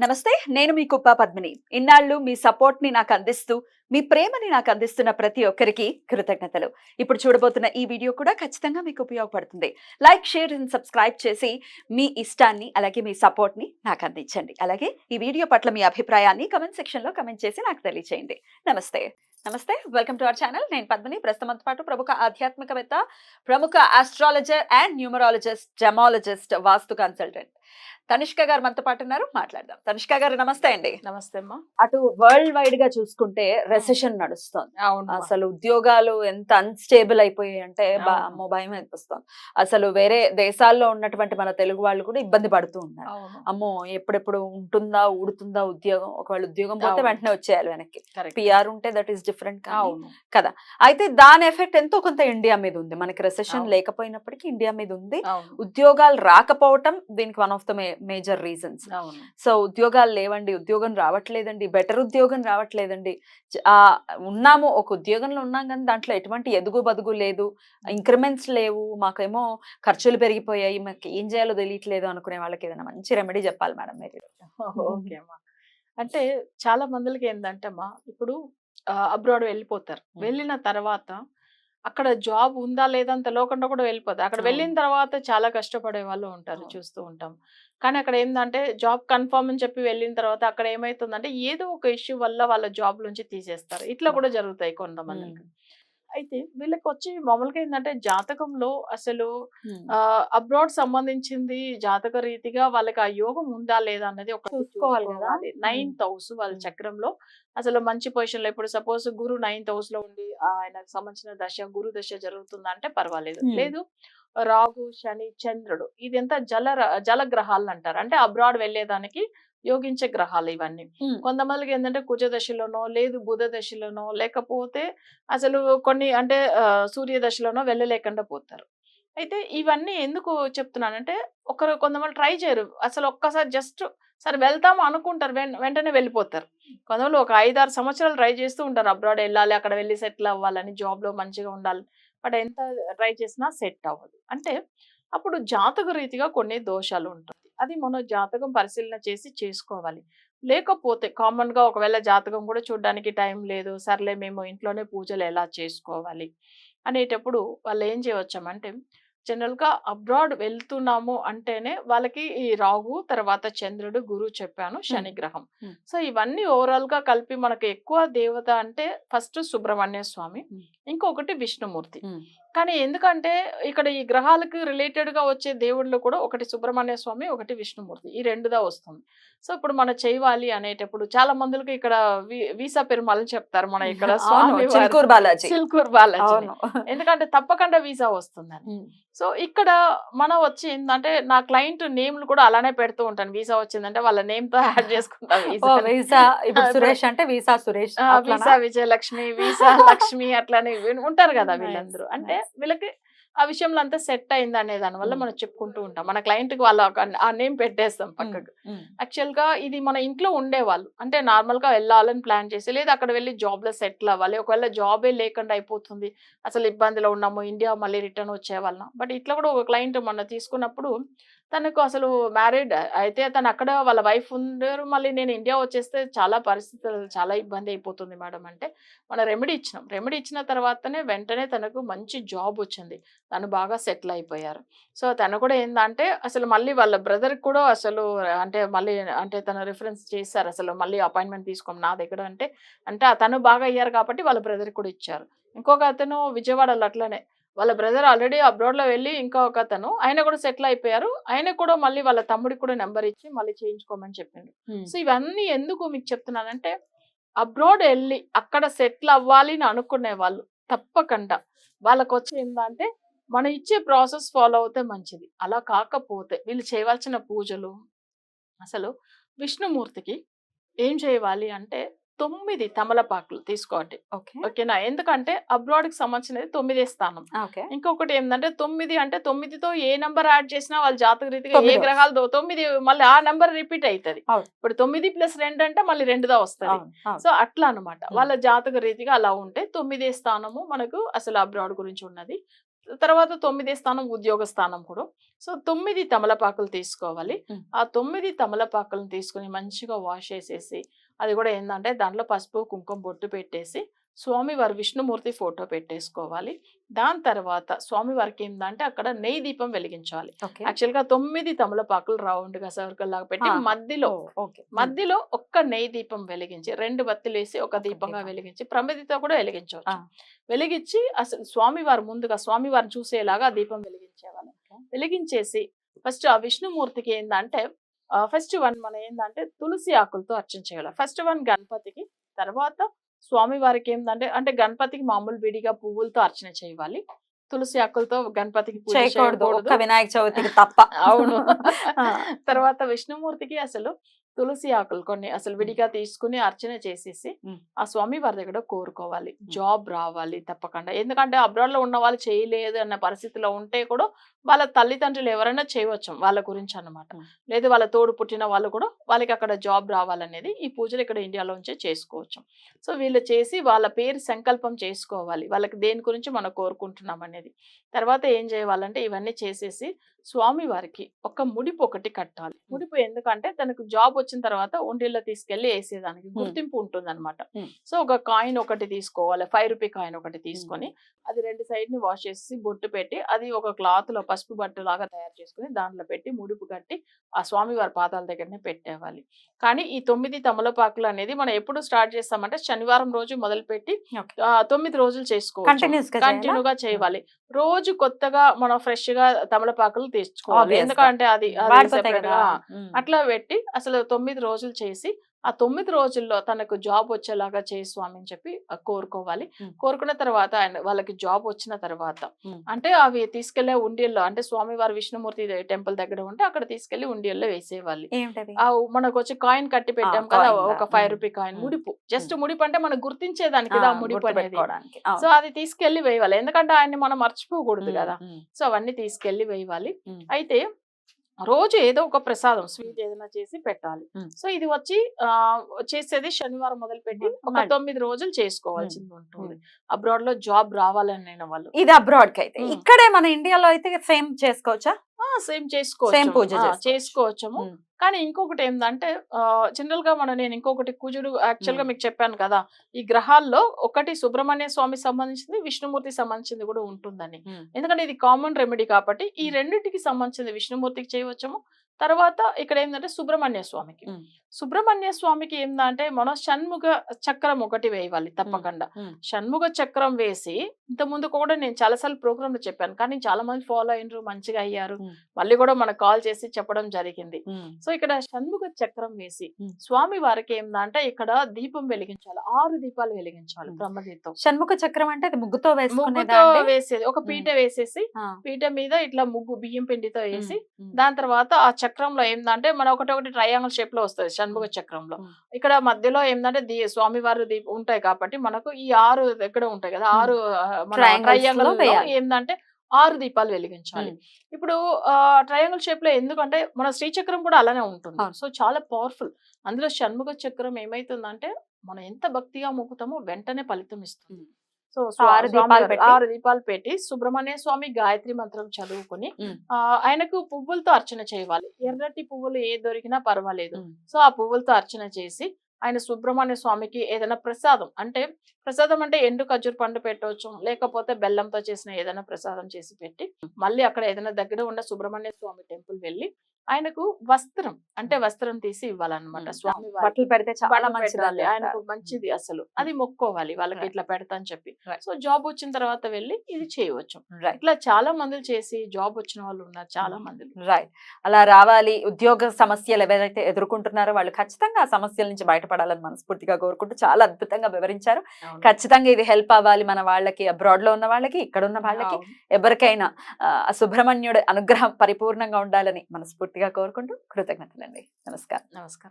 నమస్తే, నేను మీ కుప్ప పద్మిని. ఇన్నాళ్ళు మీ సపోర్ట్‌ని నాకందిస్తూ, మీ ప్రేమని నాకందిస్తున్న ప్రతి ఒక్కరికి కృతజ్ఞతలు. ఇప్పుడు చూడబోతున్న ఈ వీడియో కూడా ఖచ్చితంగా మీకు ఉపయోగపడుతుంది. లైక్, షేర్ అండ్ సబ్స్క్రైబ్ చేసి మీ ఇష్టాన్ని, అలాగే మీ సపోర్ట్‌ని నాకందించండి. అలాగే ఈ వీడియో పట్ల మీ అభిప్రాయాన్ని కామెంట్ సెక్షన్‌లో కామెంట్ చేసి నాకు తెలియజేయండి. నమస్తే. నమస్తే. Welcome to our channel. నేను పద్మిని. ప్రస్తుతం మనతో పాటు ప్రముఖ ఆధ్యాత్మికవేత్త, ప్రముఖ astrologer and numerologist, gemmologist, vastu consultant Tanishq గారు మనతో పాటు ఉన్నారు. మాట్లాడదాం. తనిష్క గారు నమస్తే అండి. నమస్తే అమ్మా. అటు వరల్డ్ వైడ్ గా చూసుకుంటే రెసెషన్ నడుస్తుంది. అవును. అసలు ఉద్యోగాలు ఎంత అన్స్టేబుల్ అయిపోయాయి అంటే అవును. అమ్మో భయం అనిపిస్తుంది. అసలు వేరే దేశాల్లో ఉన్నటువంటి మన తెలుగు వాళ్ళు కూడా ఇబ్బంది పడుతూ ఉన్నారు. అవును. అమ్మో ఎప్పుడెప్పుడు ఉంటుందా ఊడుతుందా ఉద్యోగం, ఒకవేళ ఉద్యోగం పోతే అవును. వెంటనే వచ్చేయాలి వెనక్కి. కరెక్ట్. పిఆర్ ఉంటే దట్ ఈస్ డిఫరెంట్ అవును. కదా. అయితే దాని ఎఫెక్ట్ ఎంతో కొంత ఇండియా మీద ఉంది. మనకి రెసెషన్ అవును. లేకపోయినప్పటికీ ఇండియా మీద ఉంది. అవును. ఉద్యోగాలు రాకపోవటం దీనికి one of the major reasons. అవును. సో ఉద్యోగాలు లేవండి, ఉద్యోగం రావట్లేదండి, బెటర్ ఉద్యోగం రావట్లేదండి. ఉన్నాము, ఒక ఉద్యోగంలో ఉన్నాం కానీ దాంట్లో ఎటువంటి ఎదుగు బదుగు లేదు, ఇంక్రిమెంట్స్ లేవు, మాకేమో ఖర్చులు పెరిగిపోయాయి, మాకు ఏం చేయాలో తెలియట్లేదు అనుకునే వాళ్ళకి ఏదైనా మంచి రెమెడీ చెప్పాలి మేడం మీరు. ఓకే అమ్మా. అంటే చాలా మందికి ఏంటంటే అమ్మా, ఇప్పుడు అబ్రాడ్ వెళ్ళిపోతారు. వెళ్ళిన తర్వాత అక్కడ జాబ్ ఉందా లేదా అని తెలియకుండా కూడా వెళ్ళిపోతారు. అక్కడ వెళ్ళిన తర్వాత చాలా కష్టపడే వాళ్ళు ఉంటారు, చూస్తూ ఉంటాం. కానీ అక్కడ ఏంటంటే జాబ్ కన్ఫర్మ్ అని చెప్పి వెళ్ళిన తర్వాత అక్కడ ఏమైతుందంటే ఏదో ఒక ఇష్యూ వల్ల వాళ్ళ జాబ్ నుంచి తీసేస్తారు. ఇట్లా కూడా జరుగుతాయి కొంతమందికి. అయితే వీళ్ళకి వచ్చి మామూలుగా ఏంటంటే జాతకంలో అసలు అబ్రాడ్ సంబంధించింది జాతక రీతిగా వాళ్ళకి ఆ యోగం ఉందా లేదా అన్నది ఒక చూసుకోవాలి కదా. 9th హౌస్ వాళ్ళ చక్రంలో అసలు మంచి పొజిషన్ లో, ఇప్పుడు సపోజ్ గురు 9th హౌస్ లో ఉండి ఆయనకు సంబంధించిన దశ గురు దశ జరుగుతుందంటే పర్వాలేదు. లేదు రాహు శని చంద్రుడు ఇదంతా జల గ్రహాలు అంటారు. అంటే అబ్రాడ్ వెళ్ళేదానికి యోగించే గ్రహాలు ఇవన్నీ. కొంతమందికి ఏంటంటే కుజ దశలోనో, లేదు బుధ దశలోనో, లేకపోతే అసలు కొన్ని అంటే సూర్య దశలోనో వెళ్ళలేకుండా పోతారు. అయితే ఇవన్నీ ఎందుకు చెప్తున్నానంటే కొంతమంది ట్రై చేయరు. అసలు ఒక్కసారి జస్ట్ సరే వెళ్తాము అనుకుంటారు, వెంటనే వెళ్ళిపోతారు. కొంతమంది ఒక 5-6 సంవత్సరాలు ట్రై చేస్తూ ఉంటారు, అబ్రాడ్ వెళ్ళాలి, అక్కడ వెళ్ళి సెటిల్ అవ్వాలని, జాబ్ లో మంచిగా ఉండాలి. బట్ ఎంత ట్రై చేసినా సెట్ అవ్వదు. అంటే అప్పుడు జాతక రీతిగా కొన్ని దోషాలు ఉంటుంది. అది మనం జాతకం పరిశీలన చేసి చేసుకోవాలి. లేకపోతే కామన్ గా ఒకవేళ జాతకం కూడా చూడడానికి టైం లేదు, సర్లే మేము ఇంట్లోనే పూజలు ఎలా చేసుకోవాలి అనేటప్పుడు వాళ్ళు ఏం చేయవచ్చామంటే, జనరల్ గా అబ్రాడ్ వెళ్తున్నాము అంటేనే వాళ్ళకి ఈ రాహు, తర్వాత చంద్రుడు, గురువు చెప్పాను, శని గ్రహం. సో ఇవన్నీ ఓవరాల్ గా కలిపి మనకు ఎక్కువ దేవత అంటే ఫస్ట్ సుబ్రహ్మణ్య స్వామి, ఇంకొకటి విష్ణుమూర్తి. కానీ ఎందుకంటే ఇక్కడ ఈ గ్రహాలకు రిలేటెడ్ గా వచ్చే దేవుళ్ళు కూడా ఒకటి సుబ్రహ్మణ్య స్వామి, ఒకటి విష్ణుమూర్తి, ఈ రెండుదా వస్తుంది. సో ఇప్పుడు మనం చేయాలి అనేటప్పుడు చాలా మందికి ఇక్కడ వీసా పెరుమాళ్ అని చెప్తారు మన ఇక్కడ స్వామి చిలుకూరు బాలాజీ. సిల్కూర్ బాలాజీ, ఎందుకంటే తప్పకుండా వీసా వస్తుందని. సో ఇక్కడ మనం వచ్చి ఏంటంటే నా క్లయింట్ నేమ్లు కూడా అలానే పెడుతూ ఉంటాను. వీసా వచ్చిందంటే వాళ్ళ నేమ్ తో యాడ్ చేసుకుంటాం. వీసా ఇప్పుడు సురేష్ అంటే visa Suresh, visa Vijayalakshmi, visa Lakshmi అట్లానే ఉంటారు కదా వీళ్ళందరూ. అంటే వీళ్ళకి ఆ విషయంలో అంతా సెట్ అయింది అనే దాని వల్ల మనం చెప్పుకుంటూ ఉంటాం. మన క్లయింట్ కి వాళ్ళ ఆ నేమ్ పెట్టేస్తాం పక్కకు. యాక్చువల్ గా ఇది మన ఇంట్లో ఉండేవాళ్ళు అంటే నార్మల్ గా వెళ్ళాలని ప్లాన్ చేసి, లేదా అక్కడ వెళ్ళి జాబ్ లో సెటిల్ అవ్వాలి, ఒకవేళ జాబే లేకుండా అయిపోతుంది, అసలు ఇబ్బందిలో ఉన్నాము, ఇండియా మళ్ళీ రిటర్న్ వచ్చేవాళ్ళం. బట్ ఇట్లా కూడా ఒక క్లయింట్ మొన్న తీసుకున్నప్పుడు తనకు అసలు మ్యారీడ్ అయితే తను అక్కడ వాళ్ళ వైఫ్ ఉండరు, మళ్ళీ నేను ఇండియా వచ్చేస్తే చాలా పరిస్థితులు చాలా ఇబ్బంది అయిపోతుంది మేడం అంటే మన రెమెడీ ఇచ్చినాం. రెమెడీ ఇచ్చిన తర్వాతనే వెంటనే తనకు మంచి జాబ్ వచ్చింది, తను బాగా సెటిల్ అయిపోయారు. సో తను కూడా ఏందంటే అసలు మళ్ళీ వాళ్ళ బ్రదర్ కూడా అసలు అంటే మళ్ళీ అంటే తను రిఫరెన్స్ చేశారు, అసలు మళ్ళీ అపాయింట్మెంట్ తీసుకోం నా దగ్గర అంటే తను బాగా అయ్యారు కాబట్టి వాళ్ళ బ్రదర్ కూడా ఇచ్చారు. ఇంకొక అతను విజయవాడలో అట్లనే వాళ్ళ బ్రదర్ ఆల్రెడీ అబ్రాడ్ లో వెళ్ళి ఇంకా ఒక అతను ఆయన కూడా సెటిల్ అయిపోయారు. ఆయన కూడా మళ్ళీ వాళ్ళ తమ్ముడికి కూడా నెంబర్ ఇచ్చి మళ్ళీ చేయించుకోమని చెప్పిండు. సో ఇవన్నీ ఎందుకు మీకు చెప్తున్నానంటే, అబ్రాడ్ వెళ్ళి అక్కడ సెటిల్ అవ్వాలి అని అనుకునే వాళ్ళు తప్పకుండా వాళ్ళకి వచ్చి ఏంటంటే మనం ఇచ్చే ప్రాసెస్ ఫాలో అవుతే మంచిది. అలా కాకపోతే వీళ్ళు చేయవలసిన పూజలు అసలు విష్ణుమూర్తికి ఏం చేయాలి అంటే 9 తమలపాకులు తీసుకోండి. ఓకేనా? ఎందుకంటే అబ్రాడ్ కి సంబంధించినది 9వ స్థానం. ఇంకొకటి ఏంటంటే 9 అంటే 9తో ఏ నంబర్ యాడ్ చేసినా వాళ్ళ జాతక రీతిగా ఏ గ్రహాలతో 9 మళ్ళీ ఆ నంబర్ రిపీట్ అవుతుంది. ఇప్పుడు 9+2 అంటే మళ్ళీ 2దా వస్తుంది. సో అట్లా అనమాట వాళ్ళ జాతక రీతిగా అలా ఉంటే 9వ స్థానము మనకు అసలు అబ్రాడ్ గురించి ఉన్నది. తర్వాత 9వ స్థానం ఉద్యోగ స్థానం కూడా. సో 9 తమలపాకులు తీసుకోవాలి. ఆ 9 తమలపాకులను తీసుకొని మంచిగా వాష్ చేసేసి, అది కూడా ఏంటంటే దాంట్లో పసుపు కుంకుమ బొట్టు పెట్టేసి స్వామివారి విష్ణుమూర్తి ఫోటో పెట్టేసుకోవాలి. దాని తర్వాత స్వామివారికి ఏంటంటే అక్కడ నెయ్యి దీపం వెలిగించాలి. యాక్చువల్ గా 9 తమలపాకులు రౌండ్ గా సర్కిల్ లాగా పెట్టి మధ్యలో ఒక్క నెయ్యి దీపం వెలిగించి 2 బత్తులు వేసి ఒక దీపంగా వెలిగించి ప్రమిదితో కూడా వెలిగించవచ్చు. వెలిగించి అసలు స్వామివారు ముందుగా స్వామివారిని చూసేలాగా ఆ దీపం వెలిగించేవాళ్ళు. వెలిగించేసి ఫస్ట్ ఆ విష్ణుమూర్తికి ఏంటంటే ఫస్ట్ వన్ మనం ఏంటంటే తులసి ఆకులతో అర్చన చేయాలి. ఫస్ట్ వన్ గణపతికి, తర్వాత స్వామివారికి ఏంటంటే అంటే గణపతికి మామూలు విడిగా పువ్వులతో అర్చన చేయాలి. తులసి ఆకులతో గణపతికి పూజ చేయకూడదు, వినాయక చవితికి తప్ప. అవును. తర్వాత విష్ణుమూర్తికి అసలు తులసి ఆకులు కొన్ని అసలు విడిగా తీసుకుని అర్చన చేసేసి ఆ స్వామి వారి దగ్గర కోరుకోవాలి. జాబ్ రావాలి తప్పకుండా. ఎందుకంటే అబ్రాడ్ లో ఉన్న వాళ్ళు చేయలేదు అన్న పరిస్థితిలో ఉంటే కూడా వాళ్ళ తల్లిదండ్రులు ఎవరైనా చేయవచ్చు వాళ్ళ గురించి అన్నమాట. లేదు వాళ్ళ తోడు పుట్టిన వాళ్ళు కూడా వాళ్ళకి అక్కడ జాబ్ రావాలనేది ఈ పూజలు ఇక్కడ ఇండియాలో ఉంచే చేసుకోవచ్చు. సో వీళ్ళు చేసి వాళ్ళ పేరు సంకల్పం చేసుకోవాలి, వాళ్ళకి దేని గురించి మనం కోరుకుంటున్నాం అనేది. తర్వాత ఏం చేయాలంటే ఇవన్నీ చేసేసి స్వామి వారికి ఒక ముడిపు ఒకటి కట్టాలి. ముడిపు ఎందుకంటే తనకు జాబ్ వచ్చిన తర్వాత ఒంటిల్లో తీసుకెళ్లి వేసేదానికి గుర్తింపు ఉంటుంది అనమాట. సో ఒక కాయిన్ ఒకటి తీసుకోవాలి, 5 రూపీ కాయిన్ ఒకటి తీసుకొని అది 2 సైడ్ ని వాష్ చేసి బొట్టు పెట్టి అది ఒక క్లాత్ లో పసుపు బట్టు లాగా తయారు చేసుకుని దాంట్లో పెట్టి ముడిపు కట్టి ఆ స్వామి వారి పాదాల దగ్గరనే పెట్టేవాలి. కానీ ఈ 9 తమలపాకులు అనేది మనం ఎప్పుడు స్టార్ట్ చేస్తామంటే శనివారం రోజు మొదలుపెట్టి 9 రోజులు చేసుకోవాలి, కంటిన్యూగా చేయాలి. రోజు కొత్తగా మనం ఫ్రెష్ గా తమలపాకులు తెచ్చుకోవాలి. ఎందుకంటే అది అట్లా పెట్టి అసలు 9 రోజులు చేసి ఆ 9 రోజుల్లో తనకు జాబ్ వచ్చేలాగా చేయి స్వామి అని చెప్పి కోరుకోవాలి. కోరుకున్న తర్వాత ఆయన వాళ్ళకి జాబ్ వచ్చిన తర్వాత అంటే అవి తీసుకెళ్లే ఉండియల్లో అంటే స్వామివారి విష్ణుమూర్తి టెంపుల్ దగ్గర ఉంటే అక్కడ తీసుకెళ్లి ఉండియల్లో వేసేవాలి. మనకు వచ్చి కాయిన్ కట్టి పెట్టాం కదా ఒక 5 రూపీ కాయిన్, ముడిపు. జస్ట్ ముడిపు అంటే మనం గుర్తించేదానికి ఆ ముడిపు అనేది. సో అది తీసుకెళ్లి వేయాలి, ఎందుకంటే ఆయన్ని మనం మర్చిపోకూడదు కదా. సో అవన్నీ తీసుకెళ్లి వేయాలి. అయితే రోజు ఏదో ఒక ప్రసాదం స్వీట్ ఏదైనా చేసి పెట్టాలి. సో ఇది వచ్చి చేసేది శనివారం మొదలు పెట్టి ఒక 9 రోజులు చేసుకోవాల్సింది ఉంటుంది. అబ్రాడ్ లో జాబ్ రావాలని వాళ్ళు. ఇది అబ్రాడ్ కి అయితే, ఇక్కడే మన ఇండియాలో అయితే సేమ్ చేసుకోవచ్చా? సేమ్ చేసుకోవచ్చాము. కానీ ఇంకొకటి ఏంటంటే జనరల్ గా నేను ఇంకొకటి కుజుడు యాక్చువల్ గా మీకు చెప్పాను కదా, ఈ గ్రహాల్లో ఒకటి సుబ్రహ్మణ్య స్వామి సంబంధించింది, విష్ణుమూర్తికి సంబంధించింది కూడా ఉంటుందని. ఎందుకంటే ఇది కామన్ రెమెడీ కాబట్టి ఈ రెండింటికి సంబంధించింది విష్ణుమూర్తికి చేయవచ్చము. తర్వాత ఇక్కడ ఏంటంటే సుబ్రహ్మణ్య స్వామికి ఏంటంటే మనం షణ్ముఖ చక్రం ఒకటి వేయాలి తప్పకుండా. షణ్ముఖ చక్రం వేసి ఇంత ముందు కూడా నేను చాలాసార్లు ప్రోగ్రామ్ లో చెప్పాను, కానీ చాలా మంది ఫాలో అయినరు, మంచిగా అయ్యారు. మళ్ళీ కూడా మనకు కాల్ చేసి చెప్పడం జరిగింది. సో ఇక్కడ షణ్ముఖ చక్రం వేసి స్వామి వారికి ఏంటంటే ఇక్కడ దీపం వెలిగించాలి, 6 దీపాలు వెలిగించాలి బ్రహ్మదీపం. షణ్ముఖ చక్రం అంటే ముగ్గుతో వేసేది, ఒక పీట వేసేసి పీట మీద ఇట్లా ముగ్గు బియ్యం పిండితో వేసి దాని తర్వాత ఆ చక్రంలో ఏంటంటే మన ఒకటి ట్రయాంగిల్ షేప్ లో వస్తుంది షణ్ముఖ చక్రంలో. ఇక్కడ మధ్యలో ఏంటంటే స్వామివారు ఉంటాయి కాబట్టి మనకు ఈ 6 దగ్గర ఉంటాయి కదా, 6 ట్రయాంగిల్ ఏంటంటే 6 దీపాలు వెలిగించాలి. ఇప్పుడు ట్రయాంగిల్ షేప్ లో ఎందుకంటే మన శ్రీచక్రం కూడా అలానే ఉంటుంది. సో చాలా పవర్ఫుల్. అందులో షణ్ముఖ చక్రం ఏమైతుందంటే మనం ఎంత భక్తిగా మొక్కుతామో వెంటనే ఫలితం ఇస్తుంది. సో 6 దీపాలు పెట్టి సుబ్రహ్మణ్య స్వామి గాయత్రి మంత్రం చదువుకుని ఆయనకు పువ్వులతో అర్చన చేయాలి. ఎర్రటి పువ్వులు ఏ దొరికినా పర్వాలేదు. సో ఆ పువ్వులతో అర్చన చేసి ఆయన సుబ్రహ్మణ్య స్వామికి ఏదైనా ప్రసాదం అంటే ఎండు ఖర్జూర పండు పెట్టవచ్చు, లేకపోతే బెల్లంతో చేసిన ఏదైనా ప్రసాదం చేసి పెట్టి మళ్ళీ అక్కడ ఏదైనా దగ్గర ఉన్న సుబ్రహ్మణ్య స్వామి టెంపుల్ వెళ్ళి ఆయనకు వస్త్రం తీసి ఇవ్వాలన్నమాట. స్వామి బట్టలు పెడితే చాలా మంచిది, ఆయనకు మంచిది అసలు అది మొక్కోవాలి వాళ్ళకి ఇట్లా పెడతా అని చెప్పి. సో జాబ్ వచ్చిన తర్వాత వెళ్ళి ఇది చేయవచ్చు. ఇట్లా చాలా మంది చేసి జాబ్ వచ్చిన వాళ్ళు ఉన్నారు చాలా మంది. రైట్, అలా రావాలి. ఉద్యోగ సమస్యలు ఎవరైతే ఎదుర్కొంటున్నారో వాళ్ళు ఖచ్చితంగా ఆ సమస్యల నుంచి బయటపడాలని మనస్ఫూర్తిగా కోరుకుంటూ చాలా అద్భుతంగా వివరించారు. ఖచ్చితంగా ఇది హెల్ప్ అవ్వాలి మన వాళ్ళకి, అబ్రాడ్ లో ఉన్న వాళ్ళకి, ఇక్కడ ఉన్న వాళ్ళకి, ఎవరికైనా సుబ్రహ్మణ్యుడి అనుగ్రహం పరిపూర్ణంగా ఉండాలని మనస్ఫూర్తిగా కోరుకుంటూ కృతజ్ఞతలండి. నమస్కారం.